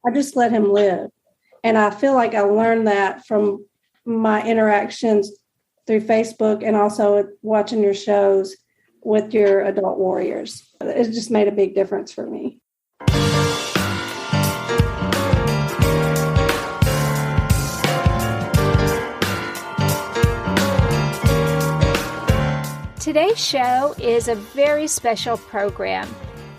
I just let him live. And I feel like I learned that from my interactions through Facebook and also watching your shows with your adult warriors. It just made a big difference for me. Today's show is a very special program.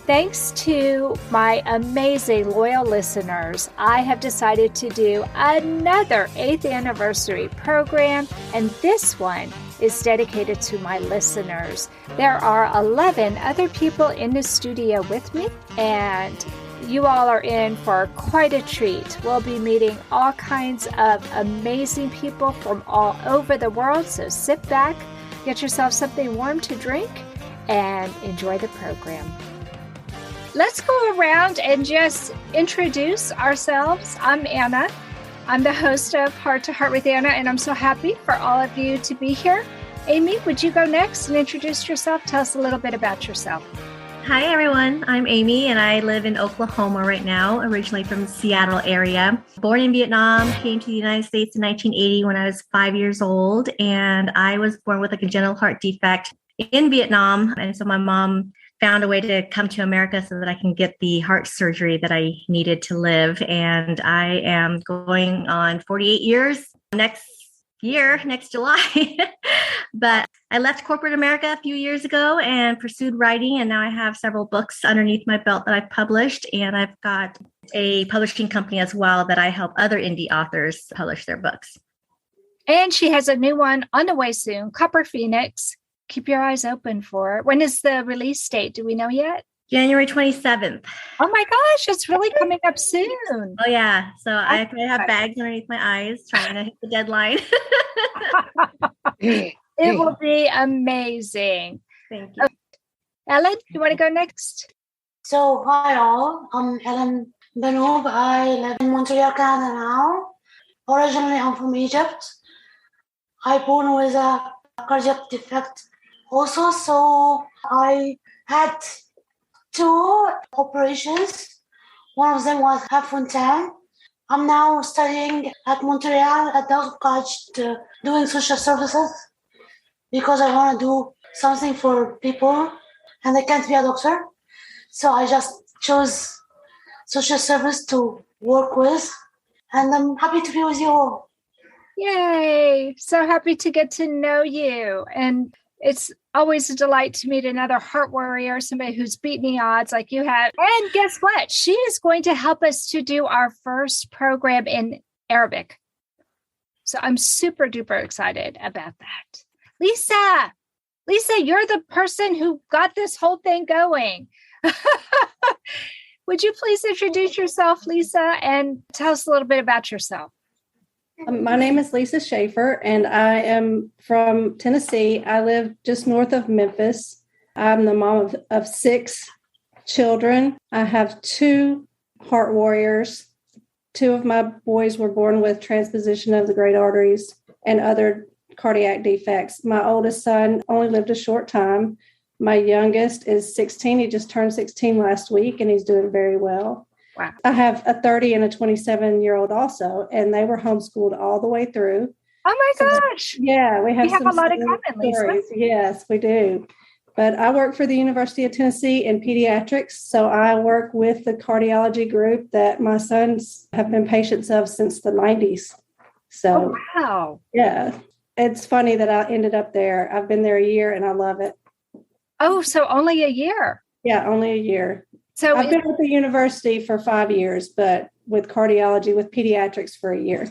Thanks to my amazing loyal listeners, I have decided to do another 8th anniversary program, and this one is dedicated to my listeners. There are 11 other people in the studio with me, and you all are in for quite a treat. We'll be meeting all kinds of amazing people from all over the world, so sit back, get yourself something warm to drink, and enjoy the program. Let's go around and just introduce ourselves. I'm Anna. I'm the host of Heart to Heart with Anna, and I'm so happy for all of you to be here. Amy, would you go next and introduce yourself? Tell us a little bit about yourself. Hi, everyone. I'm Amy, and I live in Oklahoma right now, originally from the Seattle area. Born in Vietnam, came to the United States in 1980 when I was 5 years old, and I was born with a congenital heart defect in Vietnam. And so my mom found a way to come to America so that I can get the heart surgery that I needed to live. And I am going on 48 years next July. But I left corporate America a few years ago and pursued writing. And now I have several books underneath my belt that I've published. And I've got a publishing company as well that I help other indie authors publish their books. And she has a new one on the way soon, Copper Phoenix. Keep your eyes open for it. When is the release date? Do we know yet? January 27th. Oh my gosh, it's really coming up soon. Oh yeah. So I have bags underneath my eyes trying to hit the deadline. It will be amazing. Thank you. Ellen, you want to go next? So hi all. I'm Ellen Benoub. I live in Montreal, Canada now. Originally I'm from Egypt. I born with a cardiac defect also, so I had 2 operations. One of them was half Fontaine. I'm now studying at Montreal at Dr. College doing social services because I want to do something for people and I can't be a doctor. So I just chose social service to work with, and I'm happy to be with you all. Yay! So happy to get to know you. And it's always a delight to meet another heart warrior, somebody who's beaten the odds like you have. And guess what? She is going to help us to do our first program in Arabic. So I'm super duper excited about that. Lisa, you're the person who got this whole thing going. Would you please introduce yourself, Lisa, and tell us a little bit about yourself? My name is Lisa Schaefer, and I am from Tennessee. I live just north of Memphis. I'm the mom of 6 children. I have 2 heart warriors. 2 of my boys were born with transposition of the great arteries and other cardiac defects. My oldest son only lived a short time. My youngest is 16. He just turned 16 last week, and he's doing very well. Wow. I have a 30 and a 27-year-old also, and they were homeschooled all the way through. Oh my gosh. Yeah, we have a lot in common, Lisa. Yes, we do. But I work for the University of Tennessee in pediatrics, so I work with the cardiology group that my sons have been patients of since the 90s. So, wow. Yeah, it's funny that I ended up there. I've been there a year, and I love it. Oh, so only a year? Yeah, only a year. So I've been at the university for 5 years, but with cardiology, with pediatrics for a year.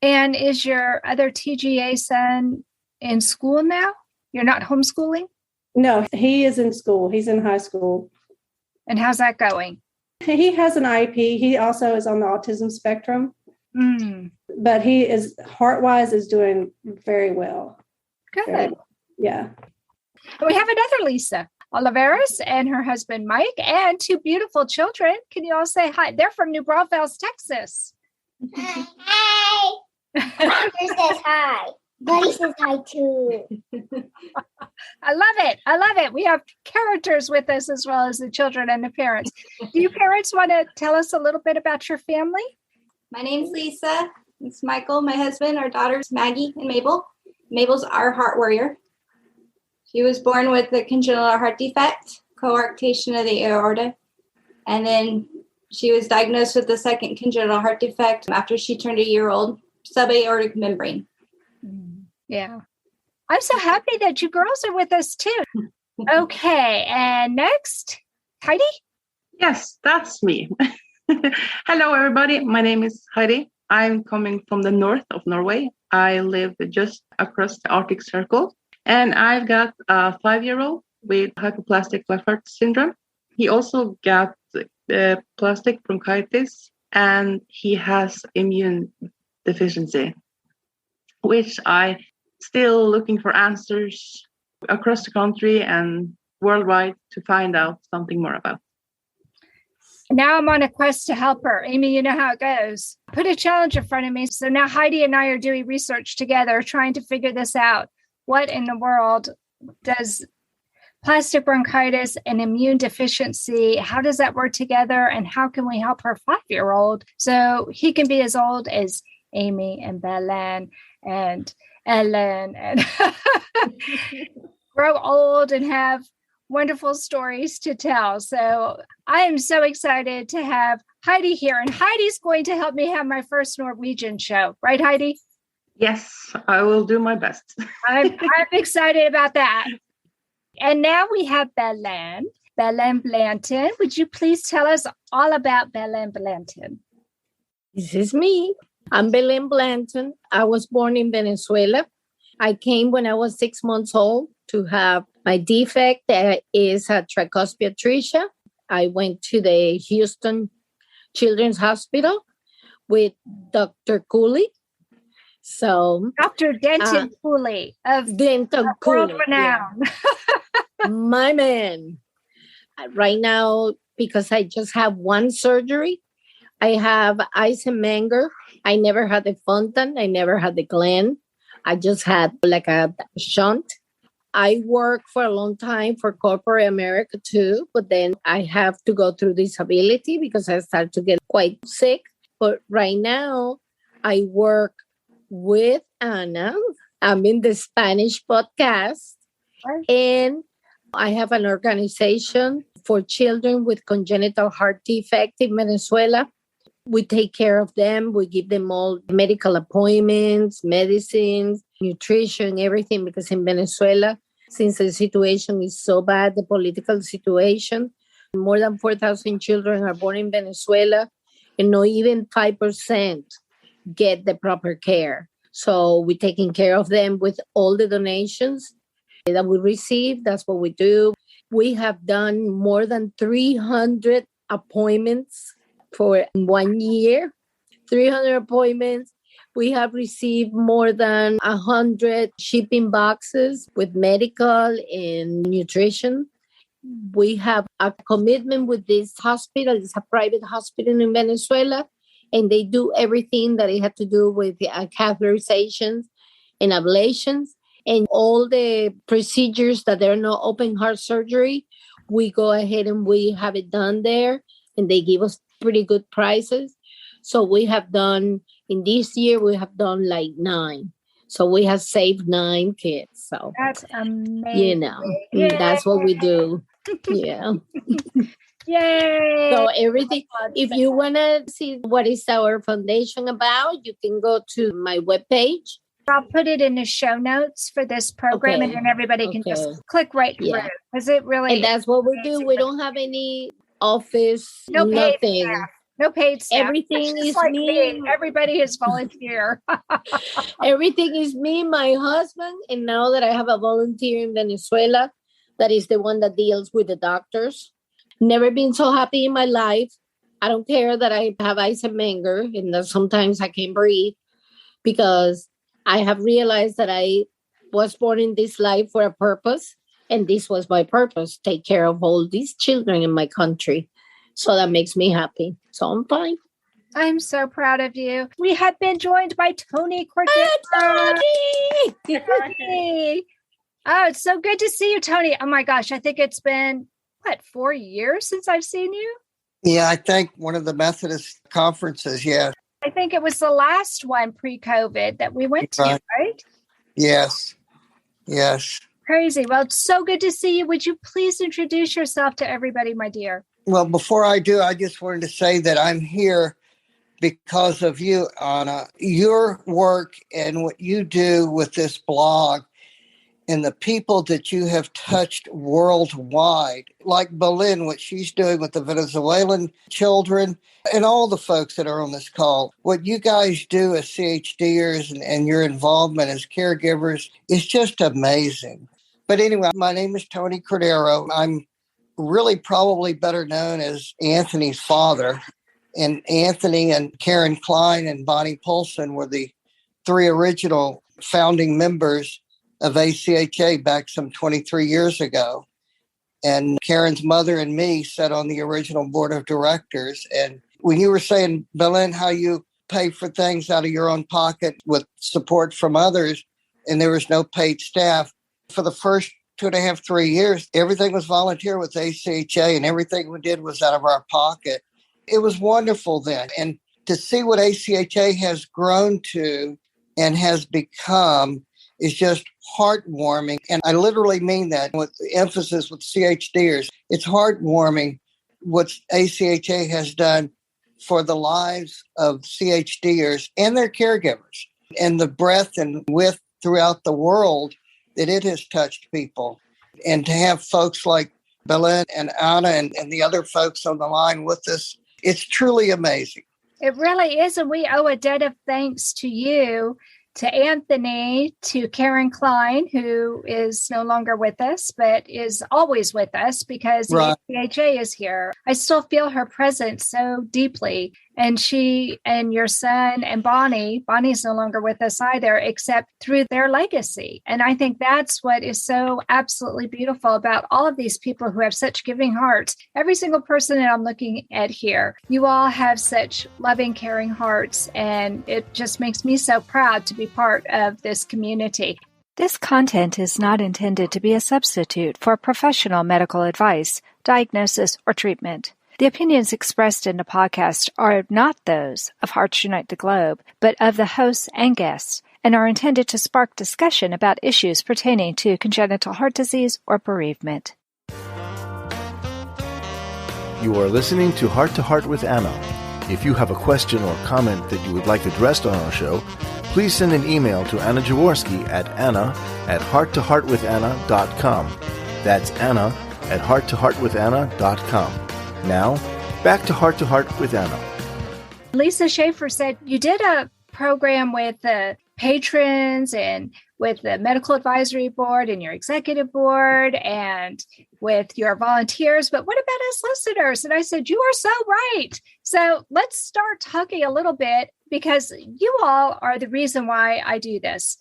And is your other TGA son in school now? You're not homeschooling? No, he is in school. He's in high school. And how's that going? He has an IEP. He also is on the autism spectrum. But he is, heart-wise, is doing very well. Good. Very well. Yeah. We have another Lisa Oliveris and her husband, Mike, and 2 beautiful children. Can you all say hi? They're from New Braunfels, Texas. Hi. Who says hi? Buddy says hi too. I love it. I love it. We have characters with us as well as the children and the parents. Do you parents want to tell us a little bit about your family? My name's Lisa. It's Michael, my husband. Our daughters, Maggie and Mabel. Mabel's our heart warrior. She was born with a congenital heart defect, coarctation of the aorta. And then she was diagnosed with the second congenital heart defect after she turned a year old, subaortic membrane. Yeah. I'm so happy that you girls are with us too. Okay. And next, Heidi? Yes, that's me. Hello, everybody. My name is Heidi. I'm coming from the north of Norway. I live just across the Arctic Circle. And I've got a 5-year-old with hypoplastic left heart syndrome. He also got plastic bronchitis, and he has immune deficiency, which I still looking for answers across the country and worldwide to find out something more about. Now I'm on a quest to help her. Amy, you know how it goes. Put a challenge in front of me. So now Heidi and I are doing research together, trying to figure this out. What in the world does plastic bronchitis and immune deficiency, how does that work together? And how can we help her 5-year-old so he can be as old as Amy and Belen and Ellen and grow old and have wonderful stories to tell. So I am so excited to have Heidi here. And Heidi's going to help me have my first Norwegian show. Right, Heidi? Yes, I will do my best. I'm excited about that. And now we have Belen Blanton. Would you please tell us all about Belen Blanton? This is me. I'm Belen Blanton. I was born in Venezuela. I came when I was 6 months old to have my defect. That is a tricuspid atresia. I went to the Houston Children's Hospital with Dr. Cooley. So Dr. Denton Cooley of Denton world Cooley, renown. yeah. My man. Right now, because I just have one surgery, I have Eisenmenger. I never had the Fontan. I never had the Glen. I just had like a shunt. I worked for a long time for corporate America too, but then I have to go through disability because I started to get quite sick. But right now, I work with Anna. I'm in the Spanish podcast, and I have an organization for children with congenital heart defect in Venezuela. We take care of them. We give them all medical appointments, medicines, nutrition, everything, because in Venezuela, since the situation is so bad, the political situation, more than 4,000 children are born in Venezuela, and not even 5% get the proper care. So we're taking care of them with all the donations that we receive. That's what we do. We have done more than 300 appointments for 1 year, 300 appointments. We have received more than 100 shipping boxes with medical and nutrition. We have a commitment with this hospital. It's a private hospital in Venezuela, and they do everything that it had to do with catheterizations and ablations and all the procedures that are not open heart surgery. We go ahead and we have it done there, and they give us pretty good prices. So we have done, in this year, we have done like 9. So we have saved 9 kids. So that's amazing. That's what we do. Yeah. Yay. So everything, if you want to see what is our foundation about, you can go to my webpage. I'll put it in the show notes for this program, and then everybody can just click right through. Because it really, and that's what we do. We don't have any office, nothing. No paid staff. Everything is like me. Everybody is volunteer. Everything is me, my husband, and now that I have a volunteer in Venezuela, that is the one that deals with the doctors. Never been so happy in my life. I don't care that I have Eisenmenger and that sometimes I can't breathe, because I have realized that I was born in this life for a purpose, and this was my purpose, take care of all these children in my country. So that makes me happy. So I'm fine. I'm so proud of you. We have been joined by Tony Cordero. Tony! Oh, it's so good to see you, Tony. Oh my gosh, I think it's been, 4 years since I've seen you? Yeah, I think one of the Methodist conferences, yeah. I think it was the last one pre-COVID that we went to, right? Yes. Crazy. Well, it's so good to see you. Would you please introduce yourself to everybody, my dear? Well, before I do, I just wanted to say that I'm here because of you, Anna. Your work and what you do with this blog and the people that you have touched worldwide, like Belen, what she's doing with the Venezuelan children, and all the folks that are on this call. What you guys do as CHDers and your involvement as caregivers is just amazing. But anyway, my name is Tony Cordero. I'm really probably better known as Anthony's father. And Anthony and Karen Klein and Bonnie Polson were the 3 original founding members of ACHA back some 23 years ago. And Karen's mother and me sat on the original board of directors. And when you were saying, Belen, how you pay for things out of your own pocket with support from others, and there was no paid staff, for the first 2.5, 3 years, everything was volunteer with ACHA, and everything we did was out of our pocket. It was wonderful then. And to see what ACHA has grown to and has become is just heartwarming. And I literally mean that with the emphasis with CHDers. It's heartwarming what ACHA has done for the lives of CHDers and their caregivers, and the breadth and width throughout the world that it has touched people. And to have folks like Belen and Anna and the other folks on the line with us, it's truly amazing. It really is. And we owe a debt of thanks to you, to Anthony, to Karen Klein, who is no longer with us, but is always with us because the ACHA is here. I still feel her presence so deeply. And she and your son and Bonnie's no longer with us either, except through their legacy. And I think that's what is so absolutely beautiful about all of these people who have such giving hearts. Every single person that I'm looking at here, you all have such loving, caring hearts. And it just makes me so proud to be part of this community. This content is not intended to be a substitute for professional medical advice, diagnosis, or treatment. The opinions expressed in the podcast are not those of Hearts Unite the Globe, but of the hosts and guests, and are intended to spark discussion about issues pertaining to congenital heart disease or bereavement. You are listening to Heart with Anna. If you have a question or comment that you would like addressed on our show, please send an email to Anna Jaworski at anna@hearttoheartwithanna.com. That's anna@hearttoheartwithanna.com. Now, back to Heart with Anna. Lisa Schaefer said you did a program with the patrons and with the medical advisory board and your executive board and with your volunteers, but what about us listeners? And I said, you are so right. So let's start talking a little bit because you all are the reason why I do this.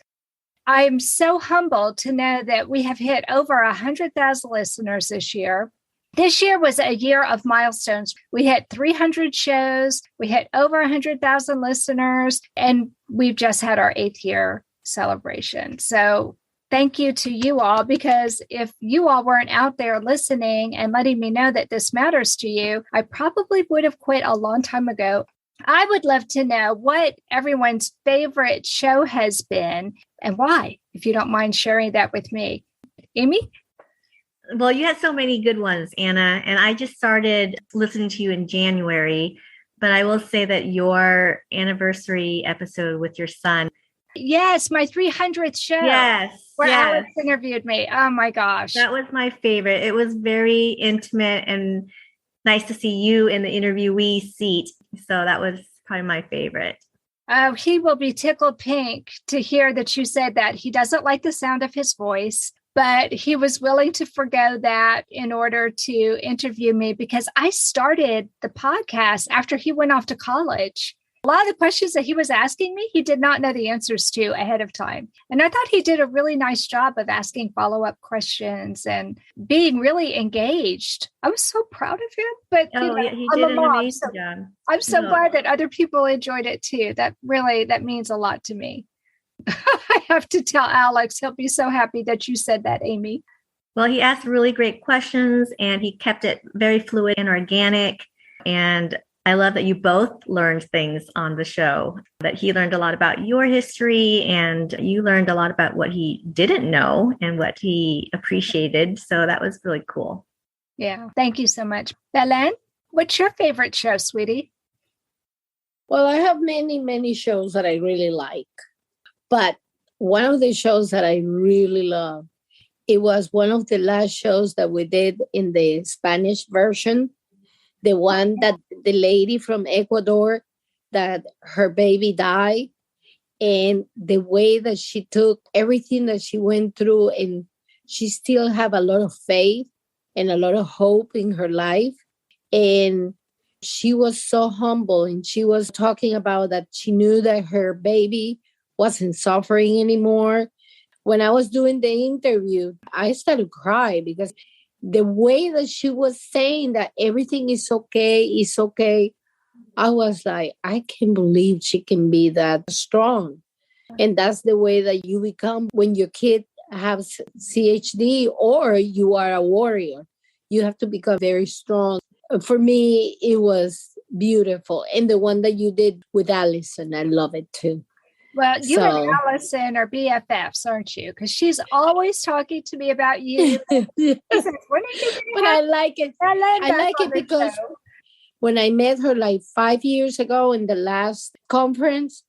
I'm so humbled to know that we have hit over 100,000 listeners this year. This year was a year of milestones. We hit 300 shows. We hit over 100,000 listeners, and we've just had our 8th year celebration. So thank you to you all, because if you all weren't out there listening and letting me know that this matters to you, I probably would have quit a long time ago. I would love to know what everyone's favorite show has been and why, if you don't mind sharing that with me. Amy? Well, you had so many good ones, Anna, and I just started listening to you in January, but I will say that your anniversary episode with your son. Yes, my 300th show. Yes. Where Alex interviewed me. Oh my gosh. That was my favorite. It was very intimate and nice to see you in the interviewee seat. So that was probably my favorite. He will be tickled pink to hear that you said that. He doesn't like the sound of his voice, but he was willing to forgo that in order to interview me because I started the podcast after he went off to college. A lot of the questions that he was asking me, he did not know the answers to ahead of time. And I thought he did a really nice job of asking follow-up questions and being really engaged. I was so proud of him. But he did an amazing job. I'm so glad that other people enjoyed it too. That means a lot to me. I have to tell Alex, he'll be so happy that you said that, Amy. Well, he asked really great questions and he kept it very fluid and organic. And I love that you both learned things on the show, that he learned a lot about your history and you learned a lot about what he didn't know and what he appreciated. So that was really cool. Yeah. Thank you so much. Belen, what's your favorite show, sweetie? Well, I have many, many shows that I really like. But one of the shows that I really love, it was one of the last shows that we did in the Spanish version. The one that the lady from Ecuador, that her baby died, and the way that she took everything that she went through, and she still have a lot of faith and a lot of hope in her life. And she was so humble, and she was talking about that she knew that her baby wasn't suffering anymore. When I was doing the interview, I started to cry because the way that she was saying that everything is okay, I was like, I can't believe she can be that strong. And that's the way that you become when your kid has CHD or you are a warrior. You have to become very strong. For me, it was beautiful. And the one that you did with Allison, I love it too. Well, you and Allison are BFFs, aren't you? Because she's always talking to me about you. Says, but I like it. I like it because when I met her like 5 years ago in the last conference,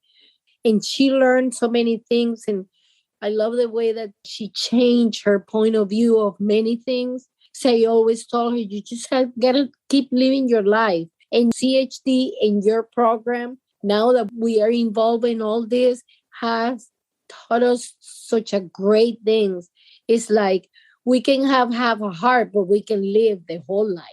and she learned so many things, and I love the way that she changed her point of view of many things. So I always told her, you just got to keep living your life. And CHD in your program, now that we are involved in all this, has taught us such a great things. It's like we can have a heart, but we can live the whole life.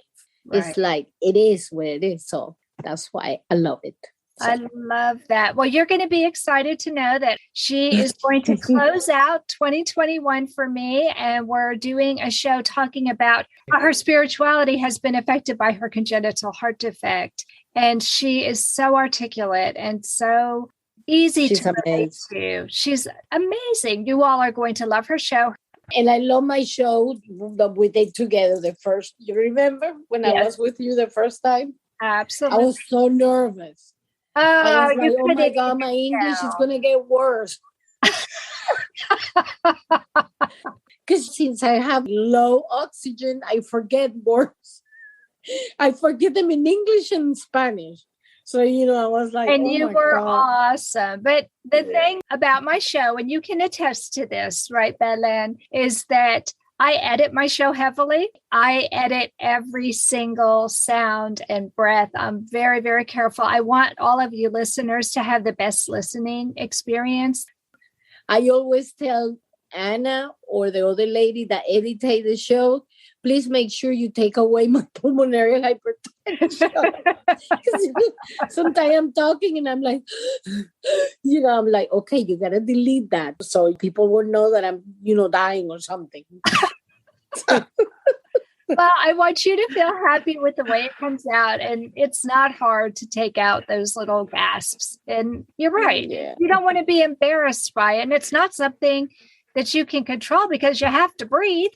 Right. It's like it is what it is. So that's why I love it. So. I love that. Well, you're going to be excited to know that she is going to close out 2021 for me. And we're doing a show talking about how her spirituality has been affected by her congenital heart defect. And she is so articulate and so easy to relate to. She's amazing. You all are going to love her show. And I love my show that we did together the first, you remember when I was with you the first time? Absolutely. I was so nervous. I was like, oh my God, my English is going to get worse. Because since I have low oxygen, I forget words. I forget them in English and Spanish. So, I was like, and you were awesome. But the thing about my show, and you can attest to this, right, Belen, is that I edit my show heavily. I edit every single sound and breath. I'm very, very careful. I want all of you listeners to have the best listening experience. I always tell Anna or the other lady that edited the show, please make sure you take away my pulmonary hypertension. Sometimes I'm talking and I'm like, I'm like, okay, you got to delete that so people will know that I'm, dying or something. Well, I want you to feel happy with the way it comes out. And it's not hard to take out those little gasps. And you're right. Yeah. You don't want to be embarrassed by it. And it's not something that you can control because you have to breathe.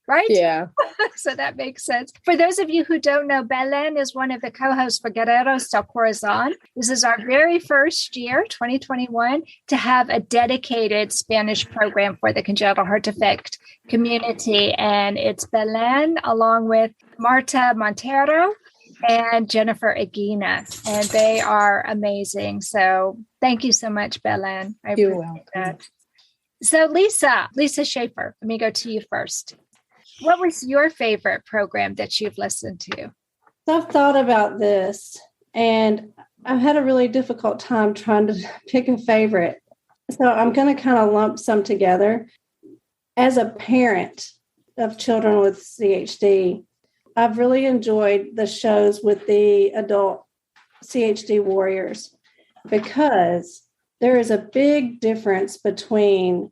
Right? Yeah. So that makes sense. For those of you who don't know, Belen is one of the co-hosts for Guerreros del Corazon. This is our very first year, 2021, to have a dedicated Spanish program for the congenital heart defect community. And it's Belen along with Marta Montero and Jennifer Aguina. And they are amazing. So thank you so much, Belen. I appreciate that. So Lisa Schaefer, let me go to you first. What was your favorite program that you've listened to? So I've thought about this, and I've had a really difficult time trying to pick a favorite. So I'm going to kind of lump some together. As a parent of children with CHD, I've really enjoyed the shows with the adult CHD warriors. because there is a big difference between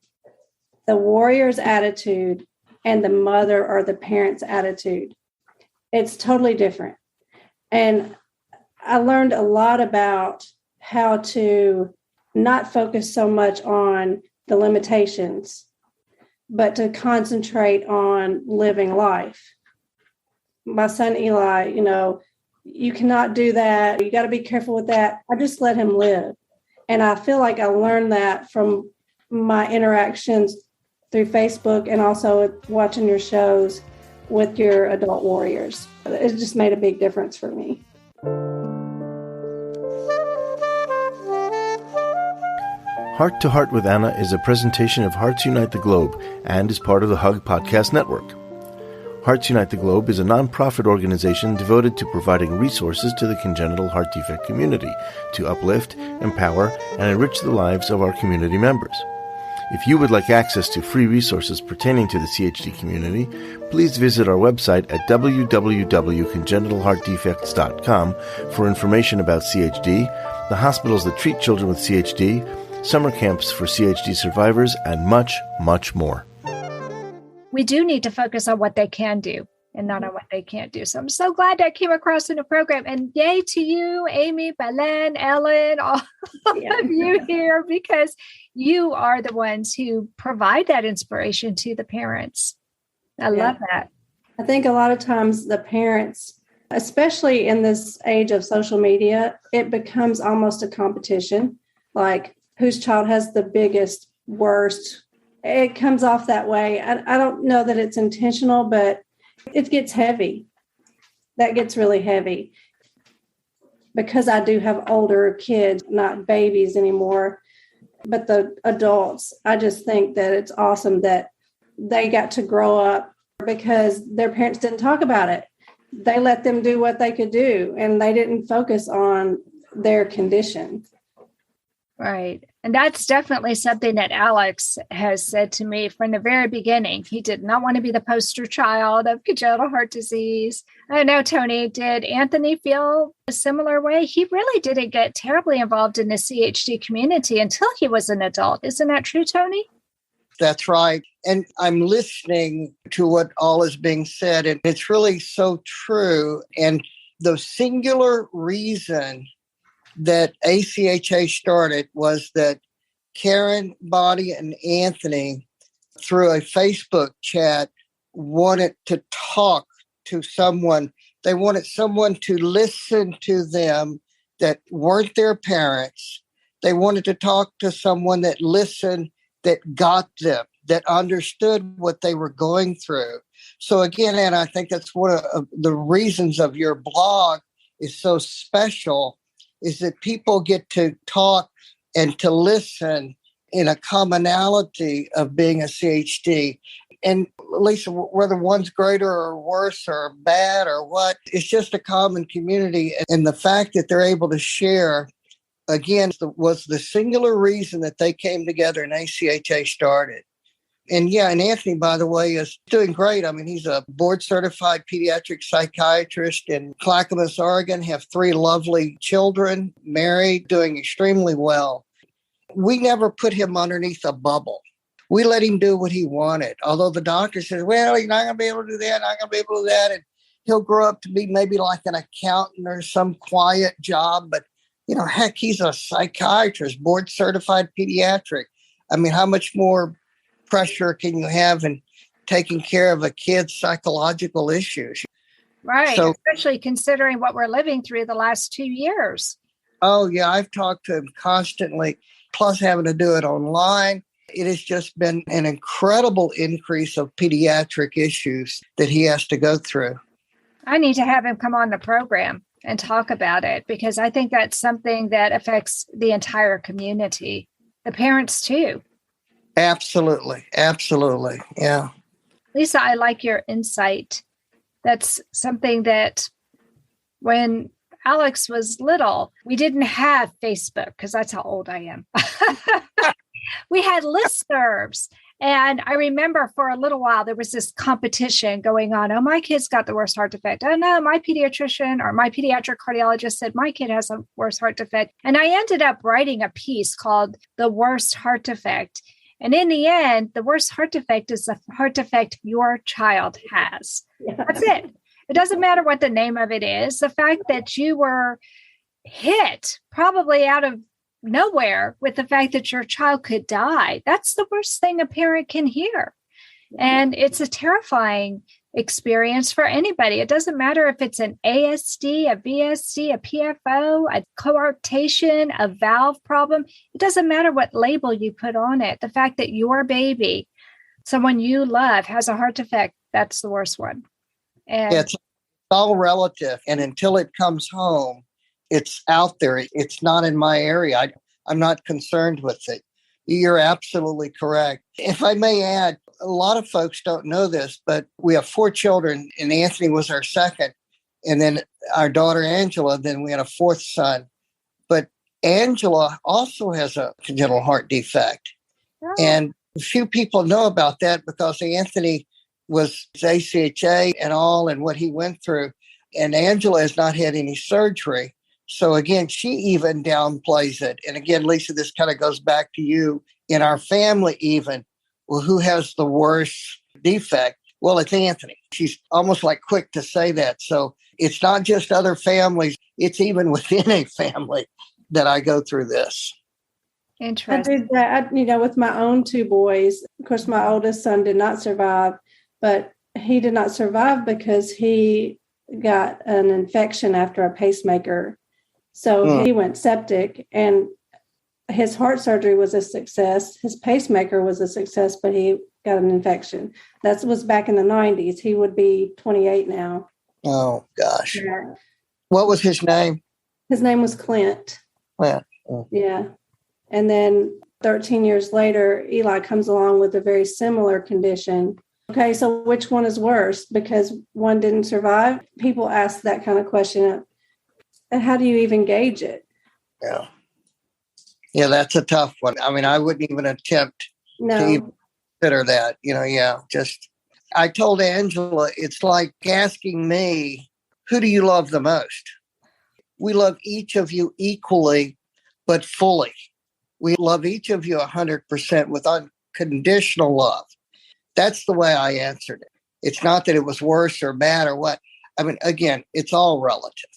the warrior's attitude and the mother or the parent's attitude. It's totally different. And I learned a lot about how to not focus so much on the limitations, but to concentrate on living life. My son Eli, you cannot do that. You got to be careful with that. I just let him live. And I feel like I learned that from my interactions through Facebook and also watching your shows with your adult warriors. It just made a big difference for me. Heart to Heart with Anna is a presentation of Hearts Unite the Globe and is part of the Hug Podcast Network. Hearts Unite the Globe is a non-profit organization devoted to providing resources to the congenital heart defect community to uplift, empower, and enrich the lives of our community members. If you would like access to free resources pertaining to the CHD community, please visit our website at www.congenitalheartdefects.com for information about CHD, the hospitals that treat children with CHD, summer camps for CHD survivors, and much, much more. We do need to focus on what they can do and not on what they can't do. So I'm so glad I came across in the program. And yay to you, Amy, Belen, Ellen, all of you here, because you are the ones who provide that inspiration to the parents. I love that. I think a lot of times the parents, especially in this age of social media, it becomes almost a competition, like whose child has the biggest, worst. It comes off that way. I don't know that it's intentional, but it gets heavy. That gets really heavy. Because I do have older kids, not babies anymore, but the adults, I just think that it's awesome that they got to grow up because their parents didn't talk about it. They let them do what they could do, and they didn't focus on their condition. Right. And that's definitely something that Alex has said to me from the very beginning. He did not want to be the poster child of congenital heart disease. I know, Tony, did Anthony feel a similar way? He really didn't get terribly involved in the CHD community until he was an adult. Isn't that true, Tony? That's right. And I'm listening to what all is being said, and it's really so true. And the singular reason that ACHA started was that Karen, Bonnie, and Anthony, through a Facebook chat, wanted to talk to someone. They wanted someone to listen to them that weren't their parents. They wanted to talk to someone that listened, that got them, that understood what they were going through. So again, Anna, I think that's one of the reasons of your blog is so special, is that people get to talk and to listen in a commonality of being a CHD. And Lisa, whether one's greater or worse or bad or what, it's just a common community. And the fact that they're able to share, again, was the singular reason that they came together and ACHA started. And and Anthony, by the way, is doing great. I mean, he's a board-certified pediatric psychiatrist in Clackamas, Oregon, have 3 lovely children, married, doing extremely well. We never put him underneath a bubble. We let him do what he wanted. Although the doctor says, well, he's not going to be able to do that, not going to be able to do that. And he'll grow up to be maybe like an accountant or some quiet job. But, heck, he's a psychiatrist, board-certified pediatric. I mean, how much more pressure can you have in taking care of a kid's psychological issues? Right. So, especially considering what we're living through the last 2 years. Oh, yeah. I've talked to him constantly, plus having to do it online. It has just been an incredible increase of pediatric issues that he has to go through. I need to have him come on the program and talk about it, because I think that's something that affects the entire community, the parents too. Absolutely. Absolutely. Yeah. Lisa, I like your insight. That's something that when Alex was little, we didn't have Facebook, because that's how old I am. We had listservs, And I remember for a little while, there was this competition going on. Oh, my kid's got the worst heart defect. Oh, no, my pediatrician or my pediatric cardiologist said my kid has a worse heart defect. And I ended up writing a piece called The Worst Heart Defect. And in the end, the worst heart defect is the heart defect your child has. Yeah. That's it. It doesn't matter what the name of it is. The fact that you were hit probably out of nowhere with the fact that your child could die, that's the worst thing a parent can hear. And it's a terrifying experience for anybody. It doesn't matter if it's an ASD, a VSD, a PFO, a coarctation, a valve problem. It doesn't matter what label you put on it. The fact that your baby, someone you love, has a heart defect, that's the worst one. And it's all relative. And until it comes home, it's out there. It's not in my area. I'm not concerned with it. You're absolutely correct. If I may add, a lot of folks don't know this, but we have 4 children, and Anthony was our second. And then our daughter, Angela, then we had a 4th son. But Angela also has a congenital heart defect. Oh. And few people know about that because Anthony was ACHA and all and what he went through. And Angela has not had any surgery. So again, she even downplays it. And again, Lisa, this kind of goes back to you in our family even. Well, who has the worst defect? Well, it's Anthony. She's almost like quick to say that. So it's not just other families. It's even within a family that I go through this. Interesting. I did that, with my own 2 boys. Of course, my oldest son did not survive, but he did not survive because he got an infection after a pacemaker. So he went septic, and his heart surgery was a success. His pacemaker was a success, but he got an infection. That was back in the 90s. He would be 28 now. Oh, gosh. Yeah. What was his name? His name was Clint. Yeah. Yeah. And then 13 years later, Eli comes along with a very similar condition. Okay, so which one is worse? Because one didn't survive? People ask that kind of question. And how do you even gauge it? Yeah. Yeah, that's a tough one. I mean, I wouldn't even attempt to even consider that. I told Angela, it's like asking me, who do you love the most? We love each of you equally, but fully. We love each of you 100% with unconditional love. That's the way I answered it. It's not that it was worse or bad or what. I mean, again, it's all relative.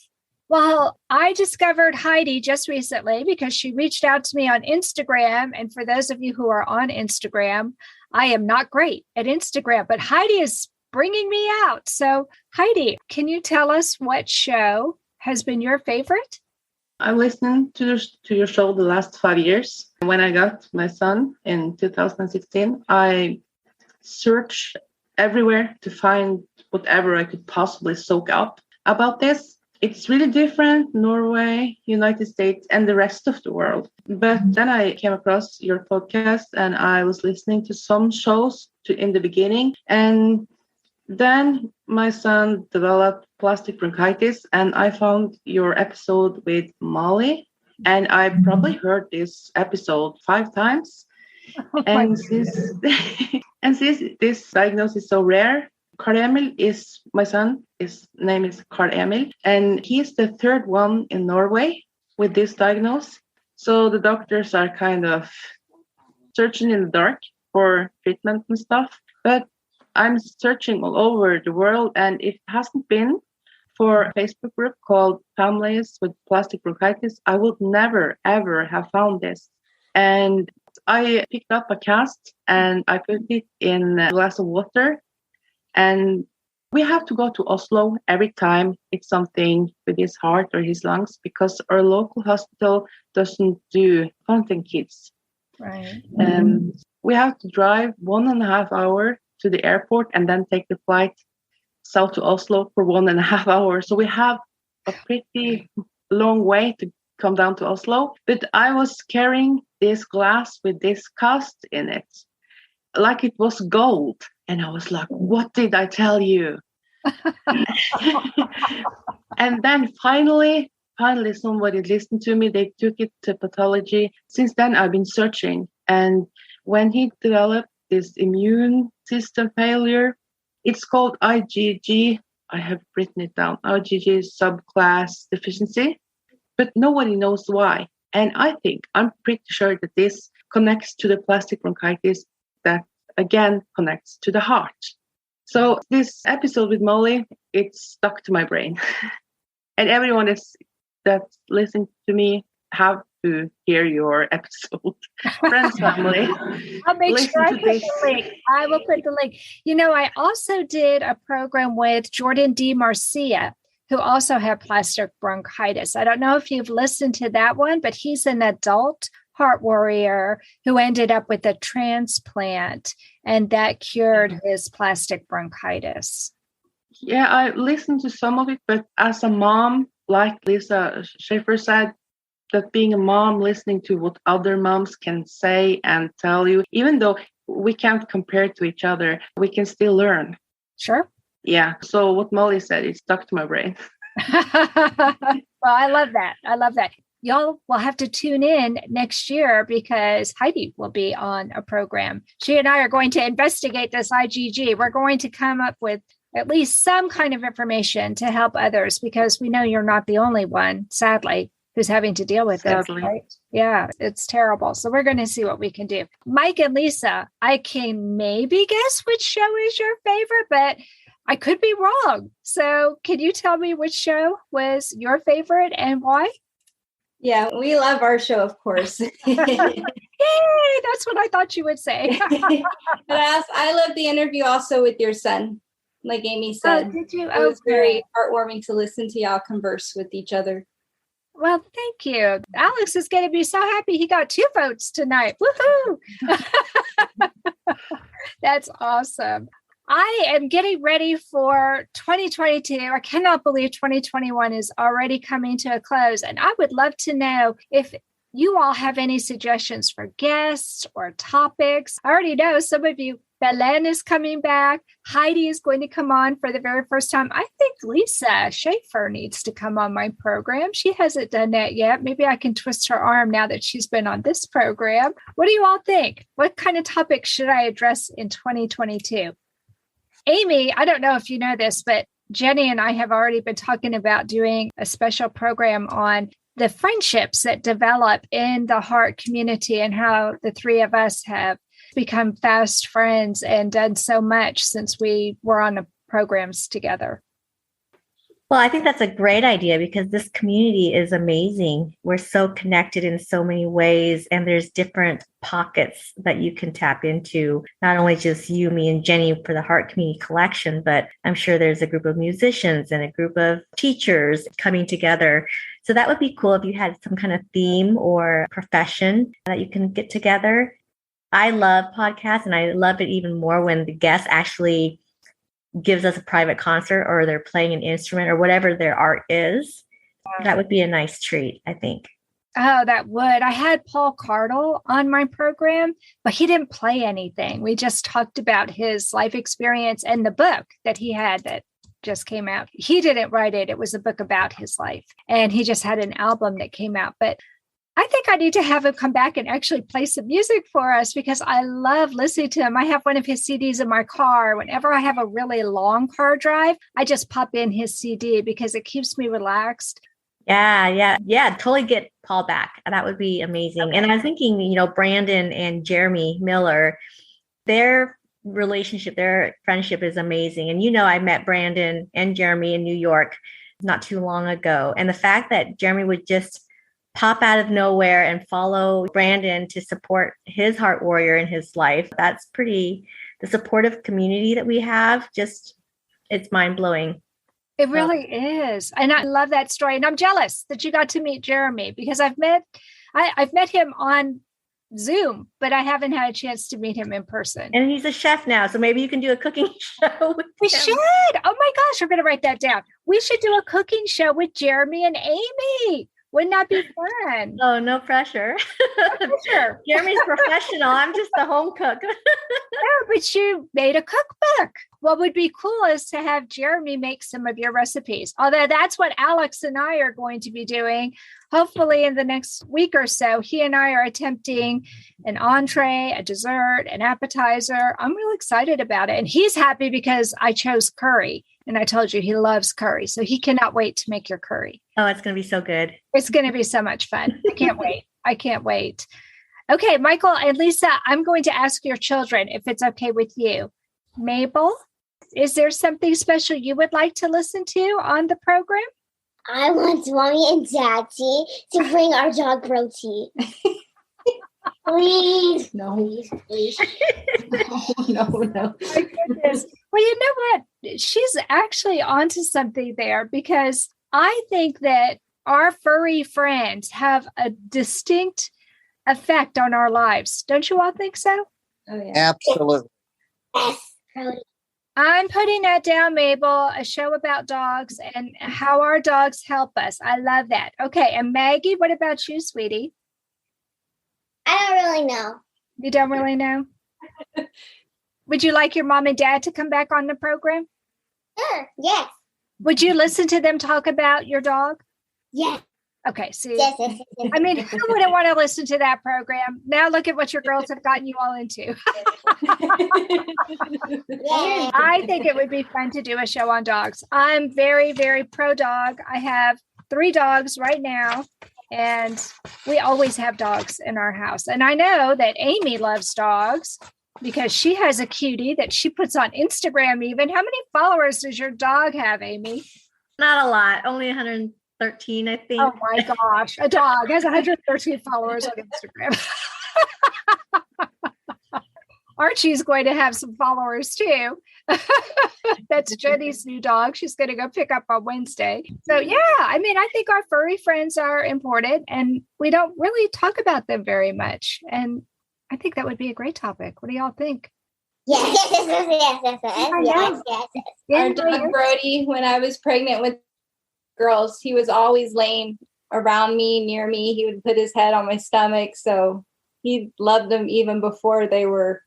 Well, I discovered Heidi just recently because she reached out to me on Instagram. And for those of you who are on Instagram, I am not great at Instagram, but Heidi is bringing me out. So Heidi, can you tell us what show has been your favorite? I listened to your show the last 5 years. When I got my son in 2016, I searched everywhere to find whatever I could possibly soak up about this. It's really different, Norway, United States, and the rest of the world. But then I came across your podcast and I was listening to some shows in the beginning. And then my son developed plastic bronchitis and I found your episode with Molly. And I probably heard this episode 5 times. And since this diagnosis is so rare, Karl Emil is my son. His name is Karl Emil, and he's the 3rd one in Norway with this diagnosis. So the doctors are kind of searching in the dark for treatment and stuff. But I'm searching all over the world, and if it hasn't been for a Facebook group called Families with Plastic Bronchitis, I would never, ever have found this. And I picked up a cast and I put it in a glass of water. And we have to go to Oslo every time it's something with his heart or his lungs because our local hospital doesn't do fountain kits. Right. We have to drive 1.5 hours to the airport and then take the flight south to Oslo for 1.5 hours. So we have a pretty long way to come down to Oslo. But I was carrying this glass with this cast in it, like it was gold. And I was like, what did I tell you? And then finally somebody listened to me. They took it to pathology. Since then, I've been searching. And when he developed this immune system failure. It's called IgG. I have written it down. IgG subclass deficiency, but nobody knows why. And I'm pretty sure that this connects to the plastic bronchitis that again connects to the heart. So this episode with Molly, it's stuck to my brain. And everyone that's listening to me have to hear your episode. Friends, family. I'll make sure I put the link. I will put the link. I also did a program with Jordan D. Marcia, who also had plastic bronchitis. I don't know if you've listened to that one, but he's an adult heart warrior who ended up with a transplant, and that cured his plastic bronchitis. Yeah, I listened to some of it, but as a mom, like Lisa Schaefer said, that being a mom, listening to what other moms can say and tell you, even though we can't compare to each other, we can still learn. Sure. Yeah. So what Molly said, it stuck to my brain. Well, I love that. I love that. Y'all will have to tune in next year because Heidi will be on a program. She and I are going to investigate this IgG. We're going to come up with at least some kind of information to help others because we know you're not the only one, sadly, who's having to deal with this, right? Yeah, it's terrible. So we're going to see what we can do. Mike and Lisa, I can maybe guess which show is your favorite, but I could be wrong. So can you tell me which show was your favorite and why? Yeah, we love our show, of course. Yay, that's what I thought you would say. But I love the interview also with your son, like Amy said. Oh, did you? It was very heartwarming to listen to y'all converse with each other. Well, thank you. Alex is going to be so happy he got 2 votes tonight. Woohoo! That's awesome. I am getting ready for 2022. I cannot believe 2021 is already coming to a close. And I would love to know if you all have any suggestions for guests or topics. I already know some of you, Belen is coming back. Heidi is going to come on for the very first time. I think Lisa Schaefer needs to come on my program. She hasn't done that yet. Maybe I can twist her arm now that she's been on this program. What do you all think? What kind of topics should I address in 2022? Amy, I don't know if you know this, but Jenny and I have already been talking about doing a special program on the friendships that develop in the heart community and how the 3 of us have become fast friends and done so much since we were on the programs together. Well, I think that's a great idea because this community is amazing. We're so connected in so many ways, and there's different pockets that you can tap into, not only just you, me, and Jenny for the Heart Community Collection, but I'm sure there's a group of musicians and a group of teachers coming together. So that would be cool if you had some kind of theme or profession that you can get together. I love podcasts, and I love it even more when the guests actually gives us a private concert or they're playing an instrument or whatever their art is. That would be a nice treat, I think. Oh, that would. I had Paul Cardle on my program, but he didn't play anything. We just talked about his life experience and the book that he had that just came out. He didn't write it. It was a book about his life. And he just had an album that came out. But I think I need to have him come back and actually play some music for us because I love listening to him. I have one of his CDs in my car. Whenever I have a really long car drive, I just pop in his CD because it keeps me relaxed. Yeah. Totally get Paul back. That would be amazing. Okay. And I'm thinking, Brandon and Jeremy Miller, their relationship, their friendship is amazing. And, I met Brandon and Jeremy in New York not too long ago. And the fact that Jeremy would just pop out of nowhere and follow Brandon to support his heart warrior in his life. That's the supportive community that we have. It's mind blowing. It really is. And I love that story. And I'm jealous that you got to meet Jeremy because I've met him on Zoom, but I haven't had a chance to meet him in person. And he's a chef now. So maybe you can do a cooking show with We him. should. Oh my gosh, we're going to write that down. We should do a cooking show with Jeremy and Amy. Wouldn't that be fun? Oh, no pressure. Sure. Jeremy's professional. I'm just the home cook. No, but you made a cookbook. What would be cool is to have Jeremy make some of your recipes. Although that's what Alex and I are going to be doing. Hopefully in the next week or so, he and I are attempting an entree, a dessert, an appetizer. I'm really excited about it. And he's happy because I chose curry. And I told you he loves curry. So he cannot wait to make your curry. Oh, it's going to be so good. It's going to be so much fun. I can't wait. I can't wait. Okay, Michael and Lisa, I'm going to ask your children if it's okay with you. Mabel, is there something special you would like to listen to on the program? I want Mommy and Daddy to bring our dog protein. Please. No. Please. No. My goodness. Well, you know what? She's actually onto something there because I think that our furry friends have a distinct effect on our lives. Don't you all think so? Oh, yeah. Absolutely. Yes. Cody. I'm putting that down, Mabel, a show about dogs and how our dogs help us. I love that. Okay. And Maggie, what about you, sweetie? I don't really know. You don't really know? Would you like your mom and dad to come back on the program? Sure. Yes. Would you listen to them talk about your dog? Yes. Okay, see, Yes. I mean, who wouldn't want to listen to that program? Now look at what your girls have gotten you all into. Yes. I think it would be fun to do a show on dogs. I'm very, very pro dog. I have 3 dogs right now, and we always have dogs in our house. And I know that Amy loves dogs because she has a cutie that she puts on Instagram even. How many followers does your dog have, Amy? Not a lot. Only 113, I think. Oh my gosh. A dog has 113 followers on Instagram. Archie's going to have some followers too. That's Jenny's new dog. She's going to go pick up on Wednesday. So yeah, I mean, I think our furry friends are important and we don't really talk about them very much. And I think that would be a great topic. What do y'all think? Yes. Our dog Brody, when I was pregnant with girls, he was always laying around me, near me. He would put his head on my stomach. So he loved them even before they were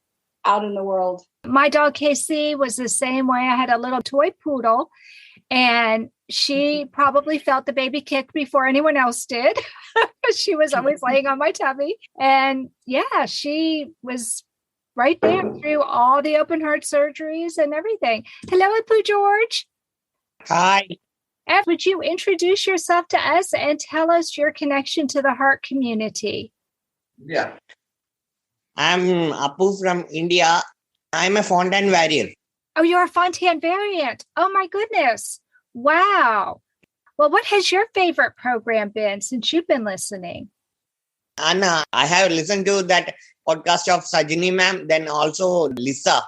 out in the world. My dog Casey was the same way. I had a little toy poodle and she probably felt the baby kick before anyone else did. She was always laying on my tummy. And yeah, she was right there through all the open heart surgeries and everything. Hello, Apu George. Hi. And would you introduce yourself to us and tell us your connection to the heart community? Yeah. I'm Apu from India. I'm a Fontaine variant. Oh, you're a Fontaine variant. Oh, my goodness. Wow. Well, what has your favorite program been since you've been listening? Anna, I have listened to that podcast of Sajini ma'am, then also Lisa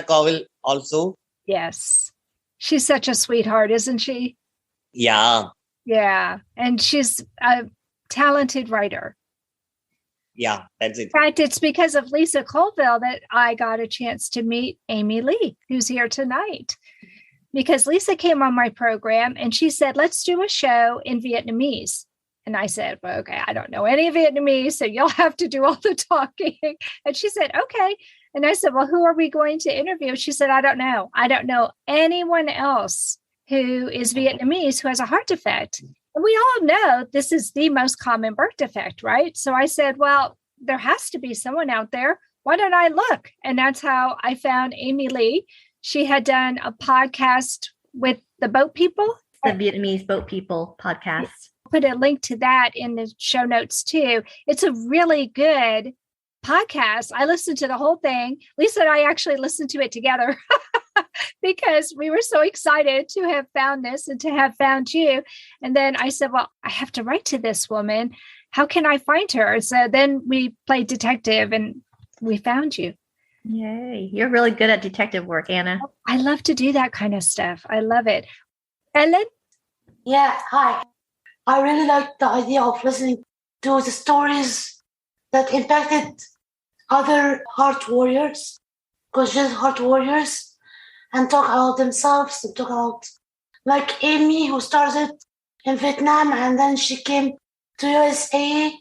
Cowell also. Yes. She's such a sweetheart, isn't she? Yeah. Yeah. And she's a talented writer. Yeah, that's it. In fact, it's because of Lisa Colville that I got a chance to meet Amy Lee, who's here tonight. Because Lisa came on my program and she said, let's do a show in Vietnamese. And I said, well, okay, I don't know any Vietnamese, so you'll have to do all the talking. And she said, okay. And I said, well, who are we going to interview? She said, I don't know. I don't know anyone else who is Vietnamese who has a heart defect. And we all know this is the most common birth defect, right? So I said, well, there has to be someone out there. Why don't I look? And that's how I found Amy Lee. She had done a podcast with the boat people. The Vietnamese Boat People podcast. Put a link to that in the show notes too. It's a really good podcast. I listened to the whole thing. Lisa and I actually listened to it together because we were so excited to have found this and to have found you. And then I said, well, I have to write to this woman. How can I find her? So then we played detective and we found you. Yay. You're really good at detective work, Anna. I love to do that kind of stuff. I love it. Ellen? Yeah, hi. I really like the idea of listening to the stories that impacted other heart warriors, congenital heart warriors, and talk about themselves and talk about like Amy, who started in Vietnam, and then she came to USA.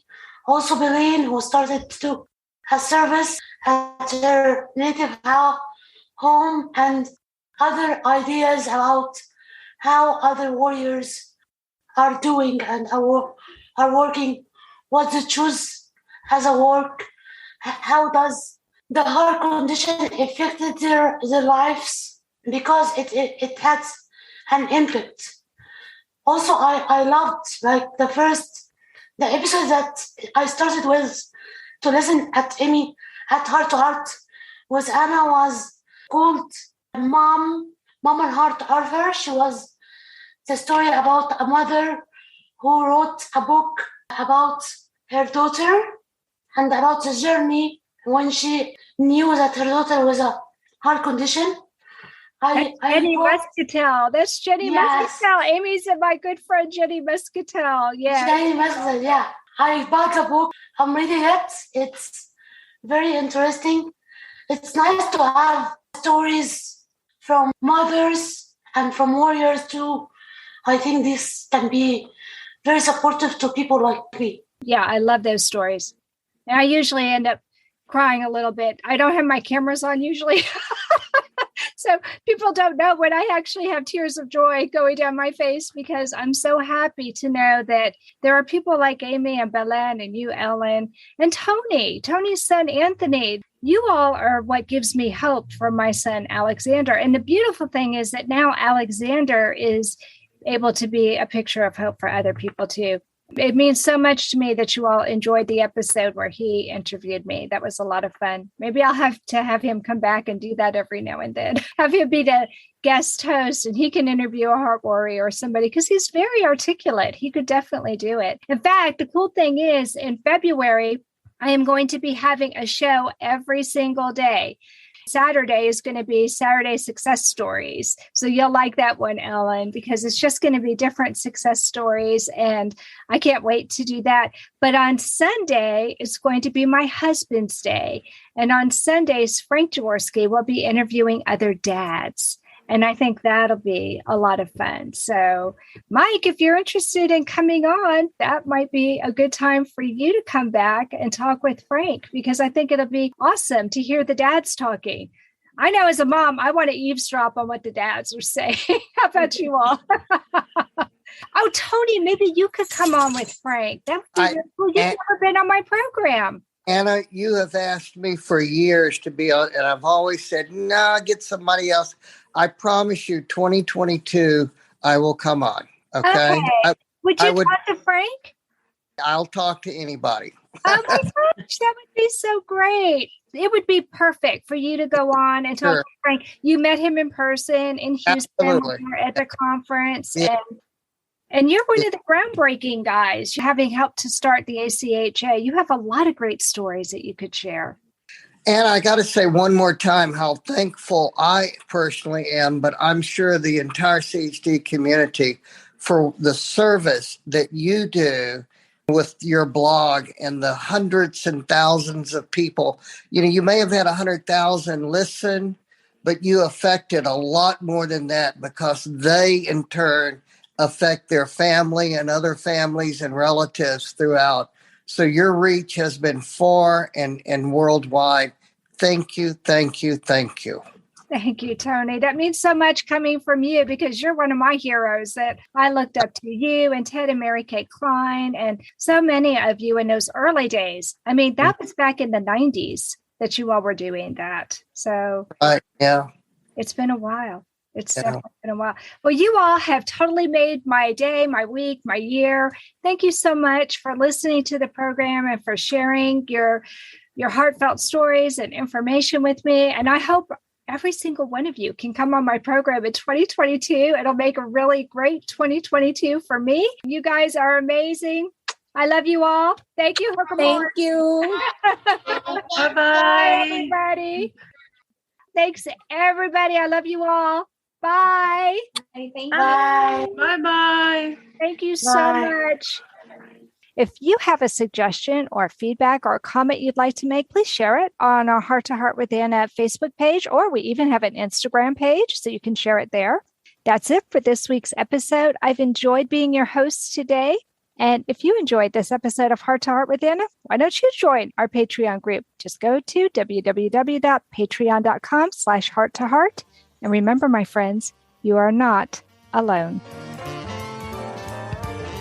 Also, Belen, who started to do her service at her native home, and other ideas about how other warriors are doing and are working, what they choose as a work, how does the heart condition affected their lives, because it has an impact. Also, I loved like the episode that I started with to listen at Amy at Heart to Heart with Anna was called Mom and Heart Arthur. She was the story about a mother who wrote a book about her daughter and about the journey when she knew that her daughter was a heart condition. Jenny Muscatel. That's Jenny Muscatel. Amy's my good friend, Jenny Muscatel. Yeah. Jenny Muscatel, yeah. I bought the book. I'm reading it. It's very interesting. It's nice to have stories from mothers and from warriors too. I think this can be very supportive to people like me. Yeah, I love those stories. And I usually end up crying a little bit. I don't have my cameras on usually. So people don't know when I actually have tears of joy going down my face, because I'm so happy to know that there are people like Amy and Belen and you, Ellen, and Tony's son, Anthony. You all are what gives me hope for my son, Alexander. And the beautiful thing is that now Alexander is able to be a picture of hope for other people too. It means so much to me that you all enjoyed the episode where he interviewed me. That was a lot of fun. Maybe I'll have to have him come back and do that every now and then. Have him be the guest host and he can interview a heart warrior or somebody, because he's very articulate. He could definitely do it. In fact, the cool thing is in February, I am going to be having a show every single day. Saturday is going to be Saturday Success Stories. So you'll like that one, Ellen, because it's just going to be different success stories. And I can't wait to do that. But on Sunday, it's going to be my husband's day. And on Sundays, Frank Jaworski will be interviewing other dads. And I think that'll be a lot of fun. So, Mike, if you're interested in coming on, that might be a good time for you to come back and talk with Frank, because I think it'll be awesome to hear the dads talking. I know as a mom, I want to eavesdrop on what the dads are saying. How about you all? Oh, Tony, maybe you could come on with Frank. That would be really cool. You've never been on my program. Anna, you have asked me for years to be on, and I've always said, no, get somebody else. I promise you, 2022, I will come on. Okay. Would you talk to Frank? I'll talk to anybody. Oh my gosh, that would be so great. It would be perfect for you to go on and talk to Frank. You met him in person in Houston at the conference. Yeah. And you're one of the groundbreaking guys, having helped to start the ACHA. You have a lot of great stories that you could share. And I got to say one more time how thankful I personally am, but I'm sure the entire CHD community, for the service that you do with your blog and the hundreds and thousands of people. You know, you may have had 100,000 listen, but you affected a lot more than that, because they in turn affect their family and other families and relatives throughout. So your reach has been far and worldwide. Thank you, thank you, thank you. Thank you, Tony. That means so much coming from you, because you're one of my heroes that I looked up to, you and Ted and Mary Kay Klein and so many of you in those early days. I mean, that was back in the 90s that you all were doing that. So yeah, it's been a while. It's definitely been a while. Well, you all have totally made my day, my week, my year. Thank you so much for listening to the program and for sharing your heartfelt stories and information with me. And I hope every single one of you can come on my program in 2022. It'll make a really great 2022 for me. You guys are amazing. I love you all. Thank you. Thank you. Bye-bye. Bye, everybody. Thanks, everybody. I love you all. Bye. Thank you. Bye. Bye-bye. Thank you so much. If you have a suggestion or feedback or a comment you'd like to make, please share it on our Heart to Heart with Anna Facebook page, or we even have an Instagram page, so you can share it there. That's it for this week's episode. I've enjoyed being your host today. And if you enjoyed this episode of Heart to Heart with Anna, why don't you join our Patreon group? Just go to www.patreon.com/heart to heart. And remember, my friends, you are not alone.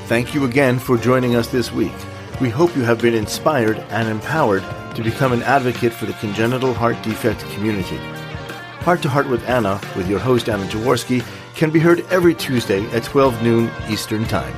Thank you again for joining us this week. We hope you have been inspired and empowered to become an advocate for the congenital heart defect community. Heart to Heart with Anna, with your host Anna Jaworski, can be heard every Tuesday at 12 noon Eastern Time.